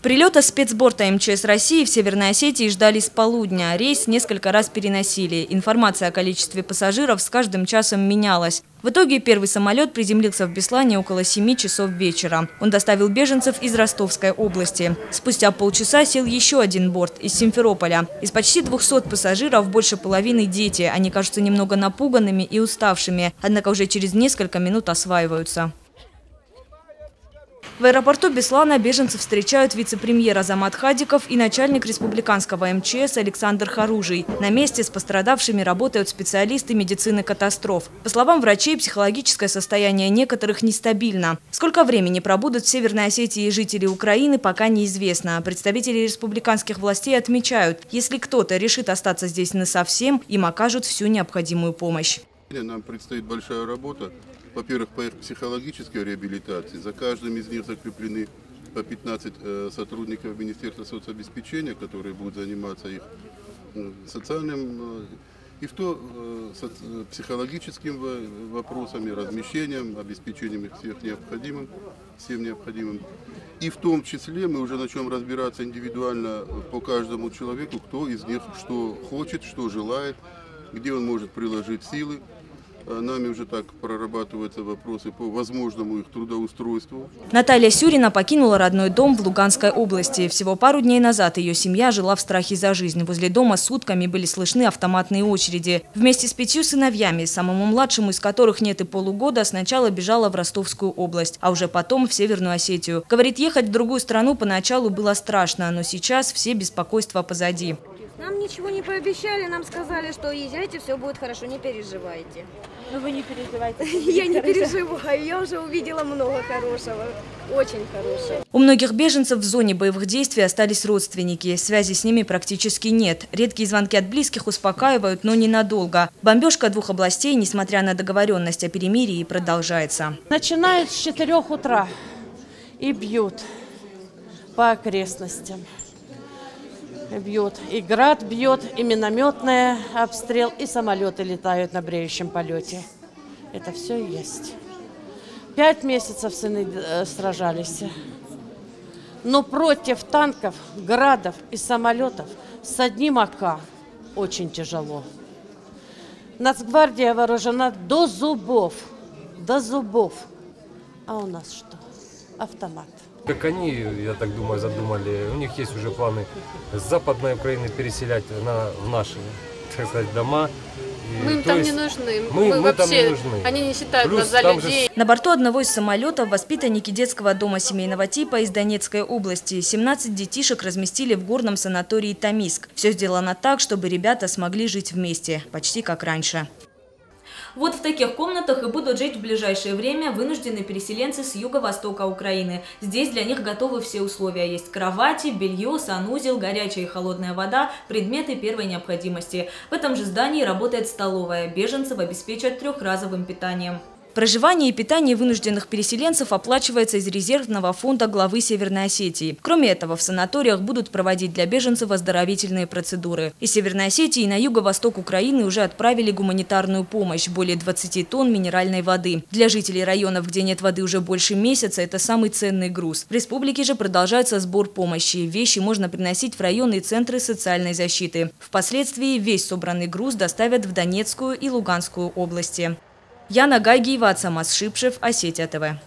Прилета спецборта МЧС России в Северной Осетии ждали с полудня. Рейс несколько раз переносили. Информация о количестве пассажиров с каждым часом менялась. В итоге первый самолет приземлился в Беслане около 7 часов вечера. Он доставил беженцев из Ростовской области. Спустя полчаса сел еще один борт из Симферополя. Из почти 200 пассажиров больше половины дети. Они кажутся немного напуганными и уставшими, однако уже через несколько минут осваиваются. В аэропорту Беслана беженцев встречают вице-премьер Азамат Хадиков и начальник республиканского МЧС Александр Харужий. На месте с пострадавшими работают специалисты медицины катастроф. По словам врачей, психологическое состояние некоторых нестабильно. Сколько времени пробудут в Северной Осетии жители Украины, пока неизвестно. Представители республиканских властей отмечают, если кто-то решит остаться здесь насовсем, им окажут всю необходимую помощь. Нам предстоит большая работа. Во-первых, по их психологической реабилитации. За каждым из них закреплены по 15 сотрудников Министерства соцобеспечения, которые будут заниматься их социальным и психологическими вопросами, размещением, обеспечением их всем необходимым. И в том числе мы уже начнем разбираться индивидуально по каждому человеку, кто из них что хочет, что желает, где он может приложить силы. Нами уже так прорабатываются вопросы по возможному их трудоустройству. Наталья Сюрина покинула родной дом в Луганской области. Всего пару дней назад ее семья жила в страхе за жизнь. Возле дома сутками были слышны автоматные очереди. Вместе с 5 сыновьями, самому младшему из которых нет и полугода, сначала бежала в Ростовскую область, а уже потом в Северную Осетию. Говорит, ехать в другую страну поначалу было страшно, но сейчас все беспокойства позади. Нам ничего не пообещали, нам сказали, что езжайте, все будет хорошо, не переживайте. Но вы не переживайте. Я не переживаю, я уже увидела много хорошего, очень хорошего. У многих беженцев в зоне боевых действий остались родственники. Связи с ними практически нет. Редкие звонки от близких успокаивают, но ненадолго. Бомбежка 2 областей, несмотря на договоренность о перемирии, продолжается. Начинают с 4 утра и бьют по окрестностям. Бьют. И град бьет, и минометный обстрел, и самолеты летают на бреющем полете. Это все есть. 5 месяцев сыны сражались. Но против танков, градов и самолетов с одним АК очень тяжело. Нацгвардия вооружена до зубов. До зубов. А у нас что? Автомат. Как они, я так думаю, задумали, у них есть уже планы с Западной Украины переселять в наши, так сказать, дома. Мы им там не нужны. Мы вообще, там не нужны. Они не считают нас за людей. На борту одного из самолетов воспитанники детского дома семейного типа из Донецкой области. 17 детишек разместили в горном санатории Томиск. Все сделано так, чтобы ребята смогли жить вместе, почти как раньше. Вот в таких комнатах и будут жить в ближайшее время вынужденные переселенцы с юго-востока Украины. Здесь для них готовы все условия. Есть кровати, белье, санузел, горячая и холодная вода, предметы первой необходимости. В этом же здании работает столовая. Беженцев обеспечат 3-разовым питанием. Проживание и питание вынужденных переселенцев оплачивается из резервного фонда главы Северной Осетии. Кроме этого, в санаториях будут проводить для беженцев оздоровительные процедуры. Из Северной Осетии на юго-восток Украины уже отправили гуманитарную помощь – более 20 тонн минеральной воды. Для жителей районов, где нет воды уже больше месяца, это самый ценный груз. В республике же продолжается сбор помощи. Вещи можно приносить в районные центры социальной защиты. Впоследствии весь собранный груз доставят в Донецкую и Луганскую области. Яна Гайгиева, Самас Шипшев, Осетия ТВ.